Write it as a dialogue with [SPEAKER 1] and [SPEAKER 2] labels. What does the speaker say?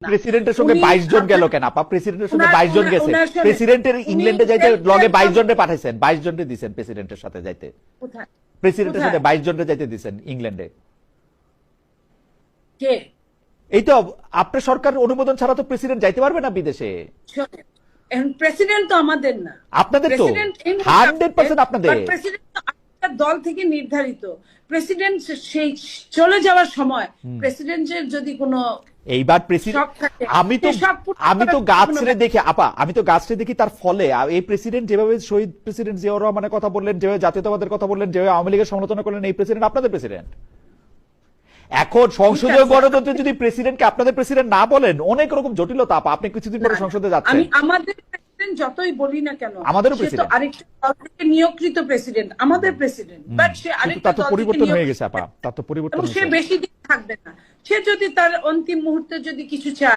[SPEAKER 1] না।
[SPEAKER 2] প্রেসিডেন্টের সঙ্গে
[SPEAKER 1] উনি
[SPEAKER 2] 22 জন গেল
[SPEAKER 1] আপনার-
[SPEAKER 2] কেন আপা? প্রেসিডেন্টের সঙ্গে
[SPEAKER 1] ওনার-
[SPEAKER 2] 22 জন
[SPEAKER 1] ওনার-
[SPEAKER 2] গেছে।
[SPEAKER 1] ওনার সঙ্গে-
[SPEAKER 2] প্রেসিডেন্টের
[SPEAKER 1] উনি
[SPEAKER 2] ইংল্যান্ডে যাইতে লগে
[SPEAKER 1] একদম-
[SPEAKER 2] 22 জনরে পাঠাইছেন, 22 জনরে দিছেন প্রেসিডেন্টের সাথে যাইতে।
[SPEAKER 1] কোথায়
[SPEAKER 2] প্রেসিডেন্টের
[SPEAKER 1] কোথায়?
[SPEAKER 2] সাথে 22 জনরে যাইতে দিছেন ইংল্যান্ডে।
[SPEAKER 1] কে?
[SPEAKER 2] এই তো আপনার সরকার অনুমোদন ছাড়া তো প্রেসিডেন্ট যাইতে পারবে না বিদেশে।
[SPEAKER 1] শোনেন, এখন প্রেসিডেন্ট তো আমাদের না,
[SPEAKER 2] আপনাদের তো
[SPEAKER 1] প্রেসিডেন্ট এই মুহূর্তে
[SPEAKER 2] 100% আপনাদের।
[SPEAKER 1] বাট প্রেসিডেন্ট তো আপনার দল থেকে নির্ধারিত। প্রেসিডেন্ট সেই চলে যাওয়ার সময় প্রেসিডেন্টের যদি কোনো
[SPEAKER 2] এইবার প্রেসিডেন্ট
[SPEAKER 1] শখ থাকে,
[SPEAKER 2] আমি তো
[SPEAKER 1] সে শখ পূরণ
[SPEAKER 2] আমি তো
[SPEAKER 1] করার
[SPEAKER 2] গাছ
[SPEAKER 1] কোনো
[SPEAKER 2] ছেড়ে দেখি আপা, আমি তো গাছ ছেড়ে দেখি তার ফলে এই প্রেসিডেন্ট যেভাবে শহীদ প্রেসিডেন্ট জিয়াউর রহমানের কথা বললেন, যেভাবে জাতীয়তাবাদের কথা বললেন, যেভাবে আওয়ামী লীগের সমালোচনা করলেন, এই প্রেসিডেন্ট আপনাদের প্রেসিডেন্ট। এখন সংসদীয় গণতন্ত্রে যদি প্রেসিডেন্টকে আপনাদের প্রেসিডেন্ট না বলেন, অনেক রকম জটিলতা আপা। আপনি কিছুদিন পরে সংসদে যাচ্ছেন।
[SPEAKER 1] আমি আমাদের প্রেসিডেন্ট যতই বলি না কেন,
[SPEAKER 2] আমাদেরও
[SPEAKER 1] সে তো
[SPEAKER 2] প্রেসিডেন্ট।
[SPEAKER 1] আরেকটা দল থেকে নিয়োগকৃত প্রেসিডেন্ট, আমাদের প্রেসিডেন্ট, বাট সে
[SPEAKER 2] কিন্তু
[SPEAKER 1] আরেকটা
[SPEAKER 2] তার তো
[SPEAKER 1] দল থেকে
[SPEAKER 2] পরিবর্তন হয়ে
[SPEAKER 1] নিয়োগ-
[SPEAKER 2] গেছে আপা, তার তো পরিবর্তন
[SPEAKER 1] এবং সে
[SPEAKER 2] হয়েছে।
[SPEAKER 1] বেশি দিন থাকবে না। সে যদি তার অন্তিম মুহূর্তে যদি কিছু চায়